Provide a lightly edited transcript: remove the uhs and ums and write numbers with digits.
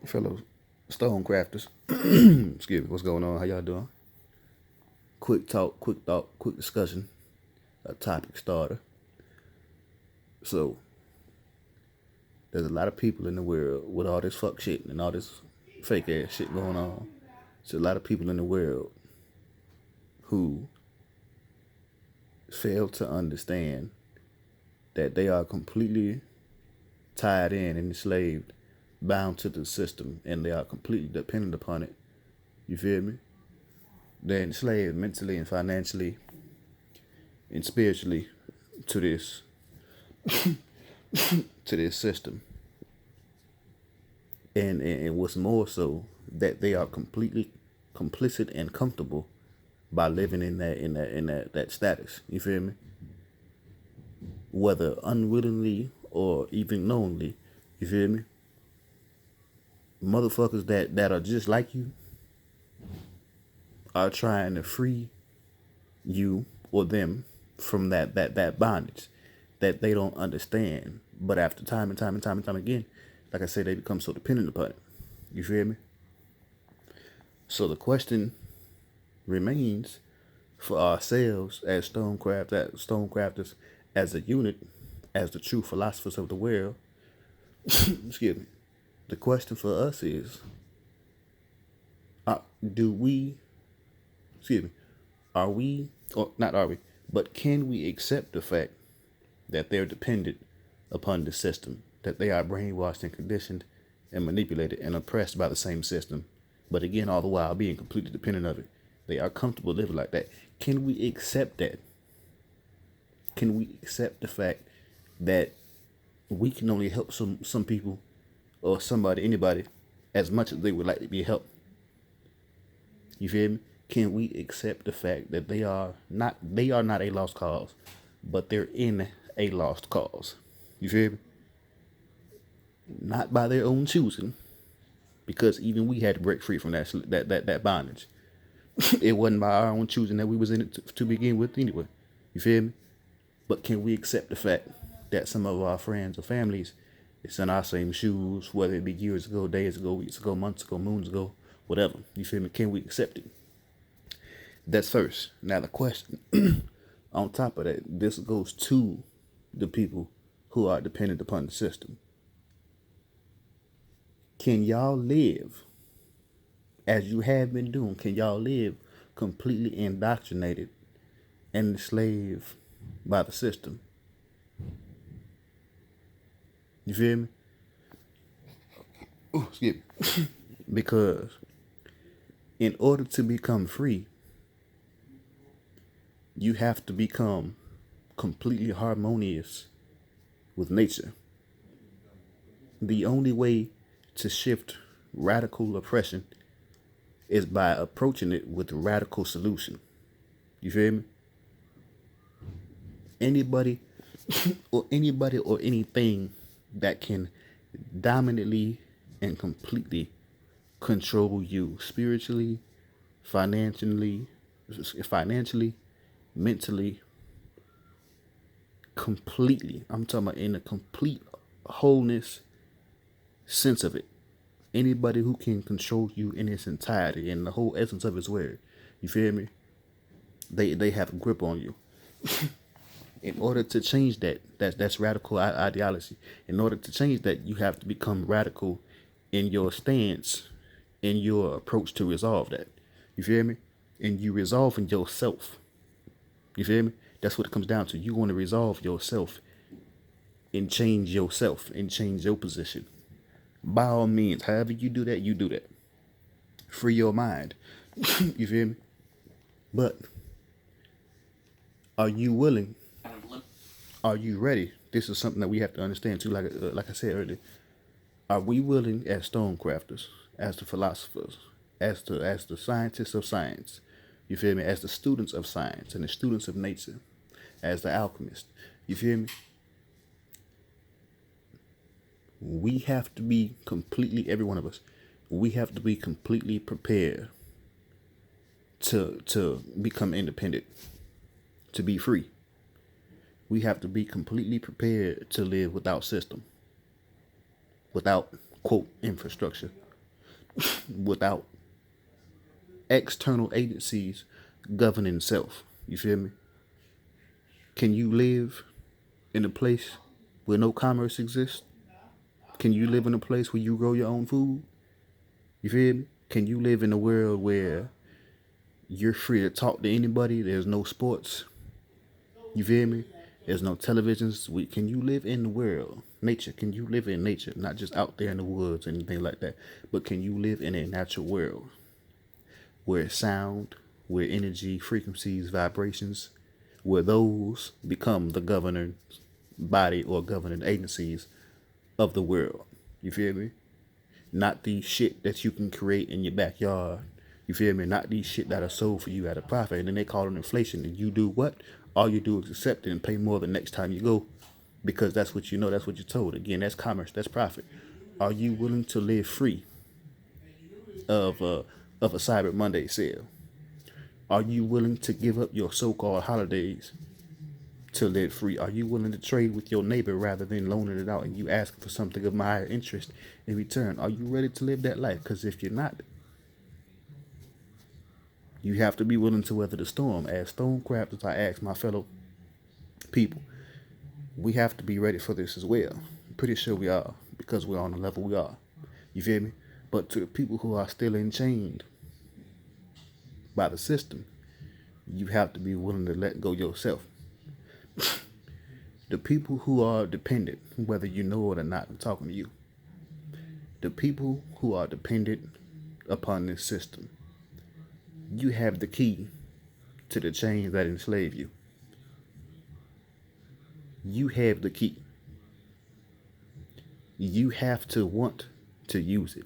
fellow stone crafters. Excuse me, what's going on? How y'all doing? Quick talk, quick thought, quick discussion, a topic starter. So, there's a lot of people in the world with all this fuck shit and all this fake ass shit going on. There's a lot of people in the world who fail to understand that they are completely tied in and enslaved, bound to the system, and they are completely dependent upon it. You feel me? They're enslaved mentally and financially and spiritually to this system. And what's more so, that they are completely complicit and comfortable by living in that status. You feel me? Whether unwillingly or even knowingly, you feel me? Motherfuckers that are just like you are trying to free you or them from that bondage that they don't understand. But after time and time and time and time again, like I said, they become so dependent upon it. You feel me? So the question remains for ourselves as stonecrafters, as a unit, as the true philosophers of the world. Excuse me. The question for us is, do we? Excuse me. Are we, or not are we, but can we accept the fact that they're dependent upon the system, that they are brainwashed and conditioned and manipulated and oppressed by the same system, but again, all the while being completely dependent of it? They are comfortable living like that. Can we accept that? Can we accept the fact that we can only help some people or somebody, anybody, as much as they would like to be helped? You feel me? Can we accept the fact that they are not a lost cause, but they're in a lost cause? You feel me? Not by their own choosing, because even we had to break free from that bondage. It wasn't by our own choosing that we was in it to begin with anyway. You feel me? But can we accept the fact that some of our friends or families is in our same shoes, whether it be years ago, days ago, weeks ago, months ago, moons ago, whatever? You feel me? Can we accept it? That's first. Now the question, on top of that, this goes to the people who are dependent upon the system. Can y'all live as you have been doing? Can y'all live completely indoctrinated and enslaved by the system? You feel me? Oh, excuse me. Because in order to become free, you have to become completely harmonious with nature. The only way to shift radical oppression is by approaching it with radical solution. You feel me? Anybody or anything that can dominantly and completely control you spiritually, financially, mentally, completely. I'm talking about in a complete wholeness sense of it. Anybody who can control you in its entirety and the whole essence of its word. You feel me? They have a grip on you. In order to change that's radical ideology. In order to change that, you have to become radical in your stance, in your approach to resolve that. You feel me? And you resolving yourself. You feel me? That's what it comes down to. You want to resolve yourself and change yourself and change your position. By all means, however you do that, you do that. Free your mind. You feel me? But are you willing? Are you ready? This is something that we have to understand too. Like I said earlier, are we willing as stonecrafters, as the philosophers, as the scientists of science? You feel me? As the students of science and the students of nature, as the alchemists. You feel me? We have to be completely, every one of us, we have to be completely prepared to become independent, to be free. We have to be completely prepared to live without system, without, quote, infrastructure, without external agencies governing self. You feel me? Can you live in a place where no commerce exists? Can you live in a place where you grow your own food? You feel me? Can you live in a world where you're free to talk to anybody? There's no sports. You feel me? There's no televisions. Can you live in the world? Nature. Can you live in nature? Not just out there in the woods and anything like that. But can you live in a natural world where sound, where energy, frequencies, vibrations, where those become the governing body or governing agencies of the world? You feel me? Not the shit that you can create in your backyard. You feel me? Not these shit that are sold for you at a profit. And then they call it inflation. And you do what? All you do is accept it and pay more the next time you go. Because that's what you know. That's what you're told. Again, that's commerce. That's profit. Are you willing to live free of a Cyber Monday sale? Are you willing to give up your so-called holidays to live free? Are you willing to trade with your neighbor rather than loaning it out and you asking for something of higher interest in return? Are you ready to live that life? Because if you're not, you have to be willing to weather the storm. As Stonecraft, as I ask my fellow people, we have to be ready for this as well. I'm pretty sure we are, because we're on the level we are. You feel me? But to the people who are still enchained by the system, you have to be willing to let go yourself. The people who are dependent, whether you know it or not, I'm talking to you. The people who are dependent upon this system, you have the key to the chains that enslave you. You have the key. You have to want to use it.